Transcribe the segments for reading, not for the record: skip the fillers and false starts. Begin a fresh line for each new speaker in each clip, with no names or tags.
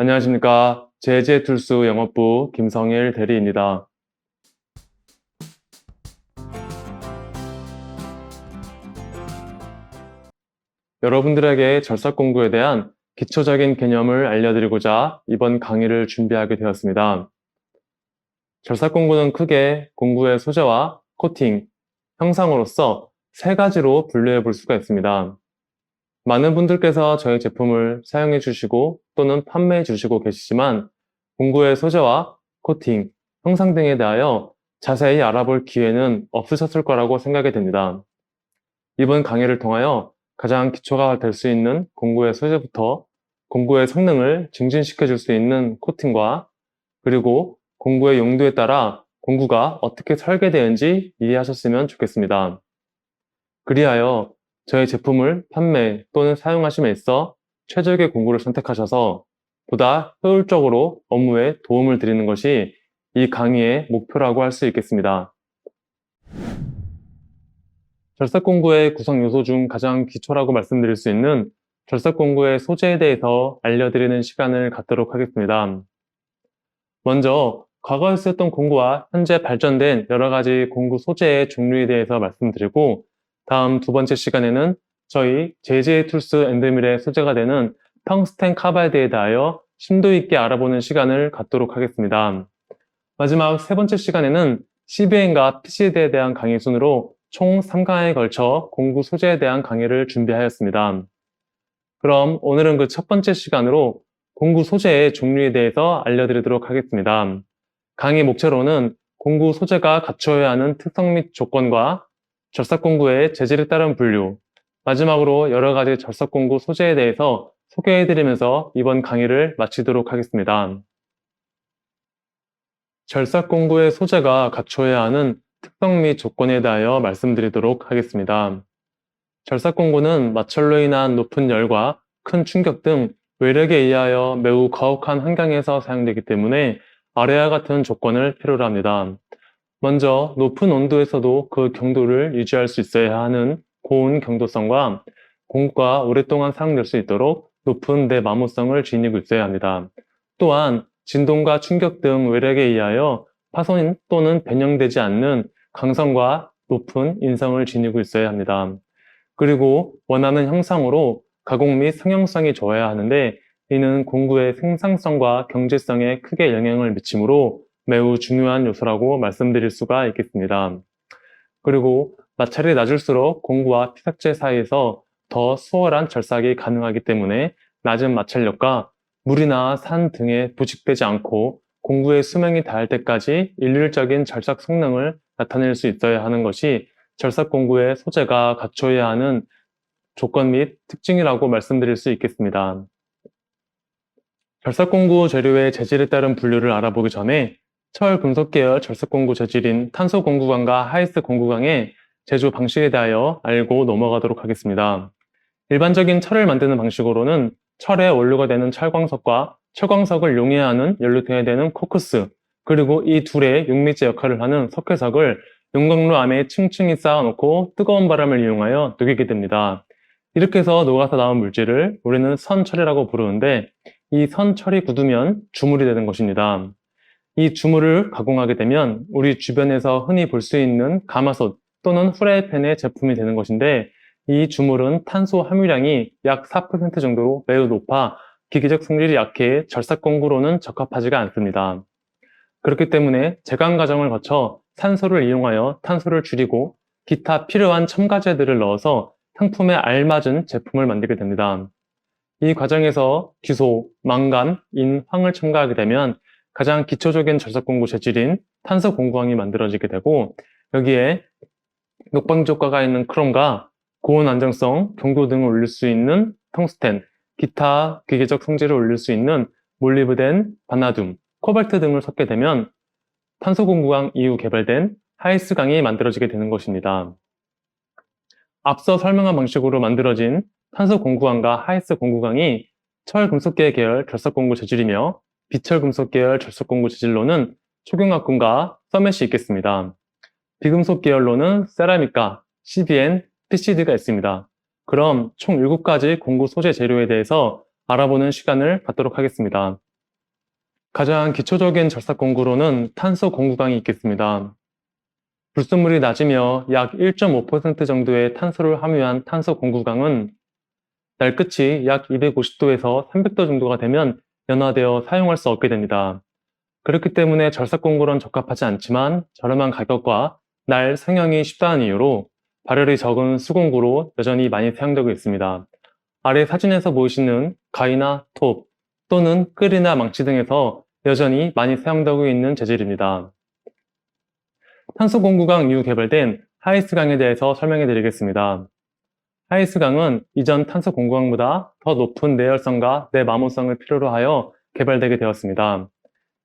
안녕하십니까. 제제툴스 영업부 김성일 대리입니다. 여러분들에게 절삭 공구에 대한 기초적인 개념을 알려드리고자 이번 강의를 준비하게 되었습니다. 절삭 공구는 크게 공구의 소재와 코팅, 형상으로서 세 가지로 분류해 볼 수가 있습니다. 많은 분들께서 저희 제품을 사용해 주시고 또는 판매해 주시고 계시지만 공구의 소재와 코팅, 형상 등에 대하여 자세히 알아볼 기회는 없으셨을 거라고 생각이 됩니다. 이번 강의를 통하여 가장 기초가 될 수 있는 공구의 소재부터 공구의 성능을 증진시켜 줄 수 있는 코팅과 그리고 공구의 용도에 따라 공구가 어떻게 설계되는지 이해하셨으면 좋겠습니다. 그리하여 저희 제품을 판매 또는 사용하심에 있어 최적의 공구를 선택하셔서 보다 효율적으로 업무에 도움을 드리는 것이 이 강의의 목표라고 할 수 있겠습니다. 절삭 공구의 구성 요소 중 가장 기초라고 말씀드릴 수 있는 절삭 공구의 소재에 대해서 알려드리는 시간을 갖도록 하겠습니다. 먼저 과거에 쓰였던 공구와 현재 발전된 여러 가지 공구 소재의 종류에 대해서 말씀드리고 다음 두 번째 시간에는 저희 제제툴스 앤드밀의 소재가 되는 텅스텐 카바이드에 대하여 심도 있게 알아보는 시간을 갖도록 하겠습니다. 마지막 세 번째 시간에는 CBN과 PCD에 대한 강의 순으로 총 3강에 걸쳐 공구 소재에 대한 강의를 준비하였습니다. 그럼 오늘은 그 첫 번째 시간으로 공구 소재의 종류에 대해서 알려드리도록 하겠습니다. 강의 목차로는 공구 소재가 갖춰야 하는 특성 및 조건과 절삭 공구의 재질에 따른 분류, 마지막으로 여러 가지 절삭 공구 소재에 대해서 소개해드리면서 이번 강의를 마치도록 하겠습니다. 절삭 공구의 소재가 갖춰야 하는 특성 및 조건에 대하여 말씀드리도록 하겠습니다. 절삭 공구는 마찰로 인한 높은 열과 큰 충격 등 외력에 의하여 매우 가혹한 환경에서 사용되기 때문에 아래와 같은 조건을 필요로 합니다. 먼저 높은 온도에서도 그 경도를 유지할 수 있어야 하는 고온 경도성과 공구가 오랫동안 사용될 수 있도록 높은 내마모성을 지니고 있어야 합니다. 또한 진동과 충격 등 외력에 의하여 파손 또는 변형되지 않는 강성과 높은 인성을 지니고 있어야 합니다. 그리고 원하는 형상으로 가공 및 성형성이 좋아야 하는데 이는 공구의 생산성과 경제성에 크게 영향을 미치므로 매우 중요한 요소라고 말씀드릴 수가 있겠습니다. 그리고 마찰이 낮을수록 공구와 피삭제 사이에서 더 수월한 절삭이 가능하기 때문에 낮은 마찰력과 물이나 산 등에 부식되지 않고 공구의 수명이 닿을 때까지 일률적인 절삭 성능을 나타낼 수 있어야 하는 것이 절삭 공구의 소재가 갖춰야 하는 조건 및 특징이라고 말씀드릴 수 있겠습니다. 절삭 공구 재료의 재질에 따른 분류를 알아보기 전에 철 금속 계열 절삭 공구 재질인 탄소 공구강과 하이스 공구강의 제조 방식에 대하여 알고 넘어가도록 하겠습니다. 일반적인 철을 만드는 방식으로는 철의 원료가 되는 철광석과 철광석을 용해하는 연료통에 되는 코크스, 그리고 이 둘의 용매제 역할을 하는 석회석을 용광로 안에 층층이 쌓아놓고 뜨거운 바람을 이용하여 녹이게 됩니다. 이렇게 해서 녹아서 나온 물질을 우리는 선철이라고 부르는데 이 선철이 굳으면 주물이 되는 것입니다. 이 주물을 가공하게 되면 우리 주변에서 흔히 볼 수 있는 가마솥 또는 후라이팬의 제품이 되는 것인데 이 주물은 탄소 함유량이 약 4% 정도로 매우 높아 기계적 성질이 약해 절삭 공구로는 적합하지가 않습니다. 그렇기 때문에 제강 과정을 거쳐 산소를 이용하여 탄소를 줄이고 기타 필요한 첨가제들을 넣어서 상품에 알맞은 제품을 만들게 됩니다. 이 과정에서 규소, 망간, 인, 황을 첨가하게 되면 가장 기초적인 절삭 공구 재질인 탄소 공구황이 만들어지게 되고 여기에 녹방지 효과가 있는 크롬과 고온 안정성, 경도 등을 올릴 수 있는 텅스텐, 기타 기계적 성질을 올릴 수 있는 몰리브덴, 바나듐, 코발트 등을 섞게 되면 탄소 공구강 이후 개발된 하이스강이 만들어지게 되는 것입니다. 앞서 설명한 방식으로 만들어진 탄소 공구강과 하이스 공구강이 철 금속계 계열 절삭 공구 재질이며 비철 금속 계열 절삭 공구 재질로는 초경합금과 서맷이 있겠습니다. 비금속 계열로는 세라믹과 CBN, PCD가 있습니다. 그럼 총 7가지 공구 소재 재료에 대해서 알아보는 시간을 갖도록 하겠습니다. 가장 기초적인 절삭 공구로는 탄소 공구강이 있겠습니다. 불순물이 낮으며 약 1.5% 정도의 탄소를 함유한 탄소 공구강은 날끝이 약 250도에서 300도 정도가 되면 연화되어 사용할 수 없게 됩니다. 그렇기 때문에 절삭 공구로는 적합하지 않지만 저렴한 가격과 날 생형이 쉽다는 이유로 발열이 적은 수공구로 여전히 많이 사용되고 있습니다. 아래 사진에서 보이시는 가위나 톱 또는 끌이나 망치 등에서 여전히 많이 사용되고 있는 재질입니다. 탄소 공구강 이후 개발된 하이스강에 대해서 설명해 드리겠습니다. 하이스강은 이전 탄소 공구강보다 더 높은 내열성과 내마모성을 필요로 하여 개발되게 되었습니다.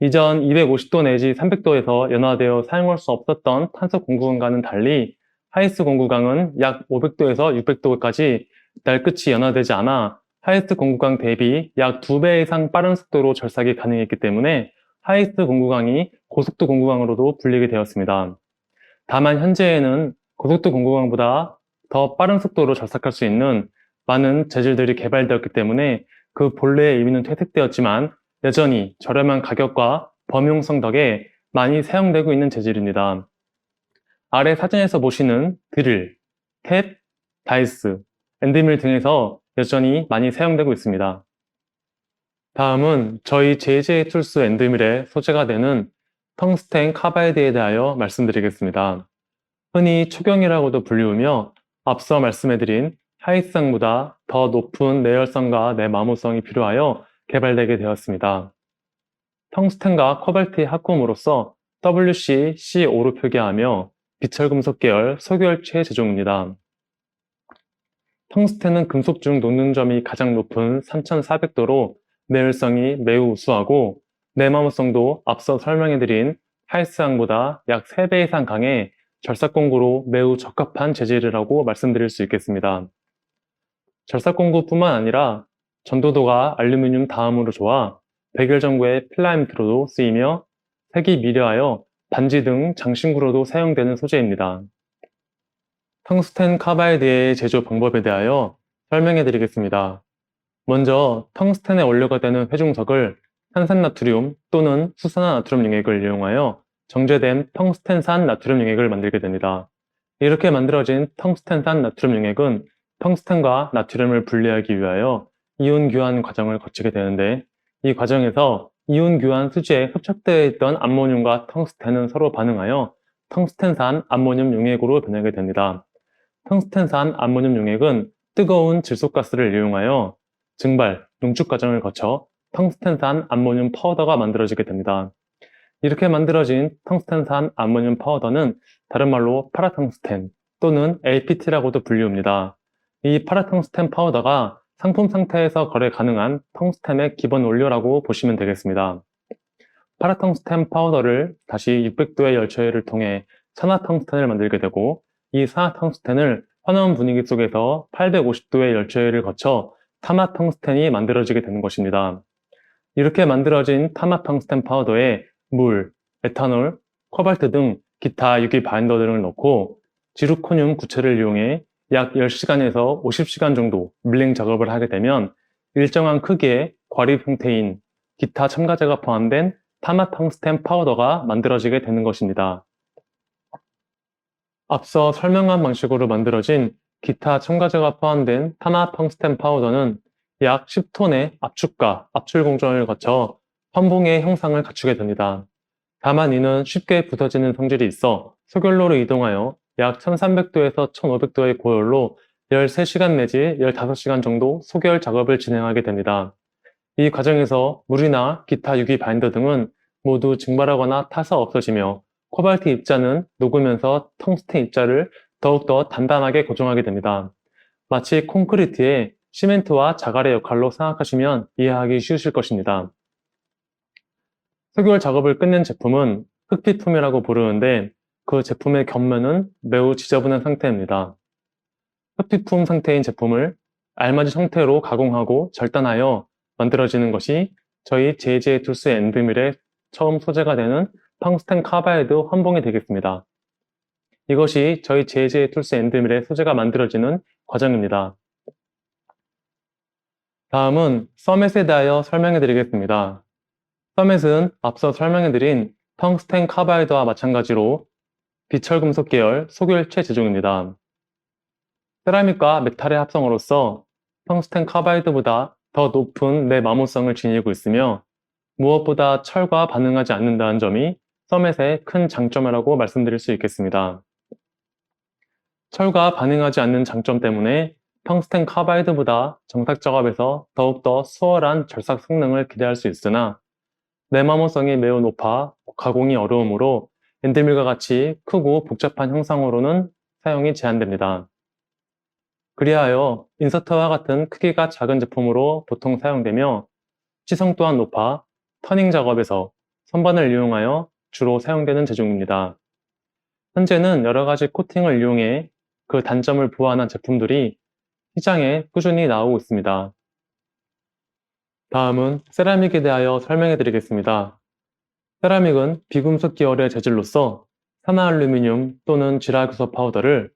이전 250도 내지 300도에서 연화되어 사용할 수 없었던 탄소 공구강과는 달리 하이스 공구강은 약 500도에서 600도까지 날끝이 연화되지 않아 하이스 공구강 대비 약 2배 이상 빠른 속도로 절삭이 가능했기 때문에 하이스 공구강이 고속도 공구강으로도 불리게 되었습니다. 다만 현재에는 고속도 공구강보다 더 빠른 속도로 절삭할 수 있는 많은 재질들이 개발되었기 때문에 그 본래의 의미는 퇴색되었지만 여전히 저렴한 가격과 범용성 덕에 많이 사용되고 있는 재질입니다. 아래 사진에서 보시는 드릴, 탭, 다이스, 엔드밀 등에서 여전히 많이 사용되고 있습니다. 다음은 저희 JJ 툴스 엔드밀의 소재가 되는 텅스텐 카바이드에 대하여 말씀드리겠습니다. 흔히 초경이라고도 불리우며 앞서 말씀해드린 하이스상보다 더 높은 내열성과 내마모성이 필요하여 개발되게 되었습니다. 텅스텐과 코발트의 합금으로써 WCC5로 표기하며 비철금속 계열 소결체 제종입니다. 텅스텐은 금속 중 녹는 점이 가장 높은 3400도로 내열성이 매우 우수하고 내마모성도 앞서 설명해드린 하이스항보다 약 3배 이상 강해 절삭공구로 매우 적합한 재질이라고 말씀드릴 수 있겠습니다. 절삭공구뿐만 아니라 전도도가 알루미늄 다음으로 좋아 백열전구의 필라멘트로도 쓰이며 색이 미려하여 반지 등 장신구로도 사용되는 소재입니다. 텅스텐 카바이드의 제조 방법에 대하여 설명해 드리겠습니다. 먼저 텅스텐의 원료가 되는 회중석을 탄산나트륨 또는 수산화나트륨 용액을 이용하여 정제된 텅스텐산 나트륨 용액을 만들게 됩니다. 이렇게 만들어진 텅스텐산 나트륨 용액은 텅스텐과 나트륨을 분리하기 위하여 이온 교환 과정을 거치게 되는데 이 과정에서 이온 교환 수지에 흡착되어 있던 암모늄과 텅스텐은 서로 반응하여 텅스텐산 암모늄 용액으로 변하게 됩니다. 텅스텐산 암모늄 용액은 뜨거운 질소가스를 이용하여 증발, 농축 과정을 거쳐 텅스텐산 암모늄 파우더가 만들어지게 됩니다. 이렇게 만들어진 텅스텐산 암모늄 파우더는 다른 말로 파라텅스텐 또는 LPT라고도 불리웁니다. 이 파라텅스텐 파우더가 상품 상태에서 거래 가능한 텅스텐의 기본 원료라고 보시면 되겠습니다. 파라텅스텐 파우더를 다시 600도의 열처리를 통해 산화텅스텐을 만들게 되고 이 산화텅스텐을 환원 분위기 속에서 850도의 열처리를 거쳐 타마텅스텐이 만들어지게 되는 것입니다. 이렇게 만들어진 타마텅스텐 파우더에 물, 에탄올, 코발트 등 기타 유기 바인더 등을 넣고 지루코늄 구체를 이용해 약 10시간에서 50시간 정도 밀링 작업을 하게 되면 일정한 크기의 과립 형태인 기타 첨가제가 포함된 타마텅스텐 파우더가 만들어지게 되는 것입니다. 앞서 설명한 방식으로 만들어진 기타 첨가제가 포함된 타마텅스텐 파우더는 약 10톤의 압축과 압출 공정을 거쳐 환봉의 형상을 갖추게 됩니다. 다만 이는 쉽게 부서지는 성질이 있어 소결로로 이동하여 약 1300도에서 1500도의 고열로 13시간 내지 15시간 정도 소결 작업을 진행하게 됩니다. 이 과정에서 물이나 기타 유기 바인더 등은 모두 증발하거나 타서 없어지며 코발트 입자는 녹으면서 텅스텐 입자를 더욱더 단단하게 고정하게 됩니다. 마치 콘크리트의 시멘트와 자갈의 역할로 생각하시면 이해하기 쉬우실 것입니다. 소결 작업을 끝낸 제품은 흑피품이라고 부르는데 그 제품의 겉면은 매우 지저분한 상태입니다. 흑피품 상태인 제품을 알맞은 형태로 가공하고 절단하여 만들어지는 것이 저희 JJ 툴스 엔드밀의 처음 소재가 되는 텅스텐 카바이드 환봉이 되겠습니다. 이것이 저희 JJ 툴스 엔드밀의 소재가 만들어지는 과정입니다. 다음은 서밋에 대하여 설명해 드리겠습니다. 서멧은 앞서 설명해드린 텅스텐 카바이드와 마찬가지로 비철금속 계열 소결체 제종입니다. 세라믹과 메탈의 합성으로서 텅스텐 카바이드보다 더 높은 내마모성을 지니고 있으며 무엇보다 철과 반응하지 않는다는 점이 서멧의 큰 장점이라고 말씀드릴 수 있겠습니다. 철과 반응하지 않는 장점 때문에 텅스텐 카바이드보다 정삭 작업에서 더욱더 수월한 절삭 성능을 기대할 수 있으나 내마모성이 매우 높아 가공이 어려우므로 엔드밀과 같이 크고 복잡한 형상으로는 사용이 제한됩니다. 그리하여 인서터와 같은 크기가 작은 제품으로 보통 사용되며 시성 또한 높아 터닝 작업에서 선반을 이용하여 주로 사용되는 제종입니다. 현재는 여러 가지 코팅을 이용해 그 단점을 보완한 제품들이 시장에 꾸준히 나오고 있습니다. 다음은 세라믹에 대하여 설명해 드리겠습니다. 세라믹은 비금속 계열의 재질로서 산화알루미늄 또는 지라교섭 파우더를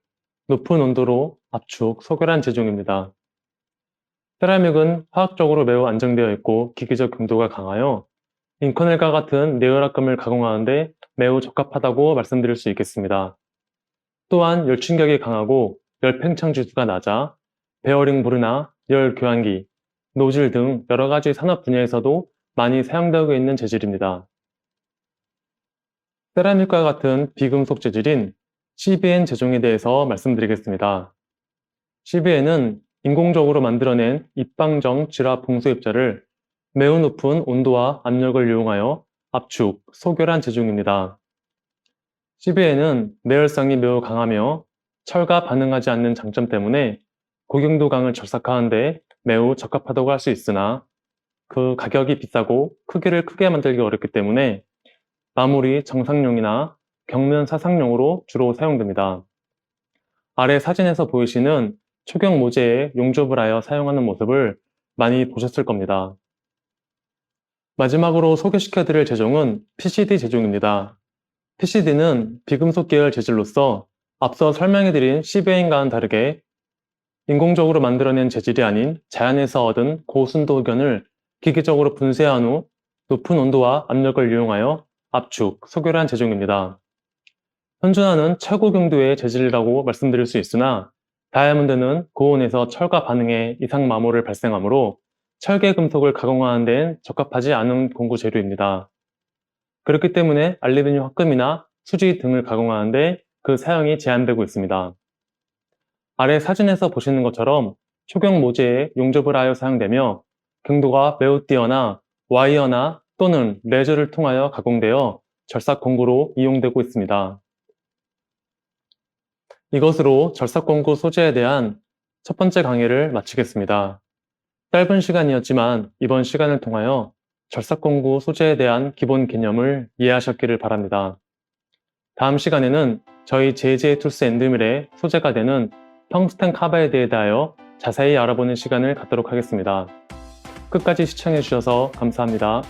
높은 온도로 압축, 소결한 제종입니다. 세라믹은 화학적으로 매우 안정되어 있고 기계적 cường 도가 강하여 인커넬과 같은 네오락금을 가공하는데 매우 적합하다고 말씀드릴 수 있겠습니다. 또한 열충격이 강하고 열팽창 지수가 낮아 베어링 볼이나 열 교환기, 노즐 등 여러 가지 산업 분야에서도 많이 사용되고 있는 재질입니다. 세라믹과 같은 비금속 재질인 CBN 제종에 대해서 말씀드리겠습니다. CBN은 인공적으로 만들어낸 입방정 질화 봉소 입자를 매우 높은 온도와 압력을 이용하여 압축, 소결한 제종입니다. CBN은 내열성이 매우 강하며 철과 반응하지 않는 장점 때문에 고경도 강을 절삭하는데 매우 적합하다고 할 수 있으나 그 가격이 비싸고 크기를 크게 만들기 어렵기 때문에 마무리 정상용이나 격면 사상용으로 주로 사용됩니다. 아래 사진에서 보이시는 초경 모재에 용접을 하여 사용하는 모습을 많이 보셨을 겁니다. 마지막으로 소개시켜드릴 제종은 PCD 제종입니다. PCD는 비금속 계열 재질로서 앞서 설명해드린 CBN과는 다르게 인공적으로 만들어낸 재질이 아닌 자연에서 얻은 고순도 흑연을 기계적으로 분쇄한 후 높은 온도와 압력을 이용하여 압축, 소결한 제종입니다. 현존하는 최고 경도의 재질이라고 말씀드릴 수 있으나 다이아몬드는 고온에서 철과 반응해 이상 마모를 발생하므로 철계 금속을 가공하는 데는 적합하지 않은 공구 재료입니다. 그렇기 때문에 알루미늄 합금이나 수지 등을 가공하는데 그 사용이 제한되고 있습니다. 아래 사진에서 보시는 것처럼 초경 모재에 용접을 하여 사용되며 경도가 매우 뛰어나 와이어나 또는 레저를 통하여 가공되어 절삭 공구로 이용되고 있습니다. 이것으로 절삭 공구 소재에 대한 첫 번째 강의를 마치겠습니다. 짧은 시간이었지만 이번 시간을 통하여 절삭 공구 소재에 대한 기본 개념을 이해하셨기를 바랍니다. 다음 시간에는 저희 JJ 툴스 엔드밀의 소재가 되는 텅스텐 카바이드에 대하여 자세히 알아보는 시간을 갖도록 하겠습니다. 끝까지 시청해 주셔서 감사합니다.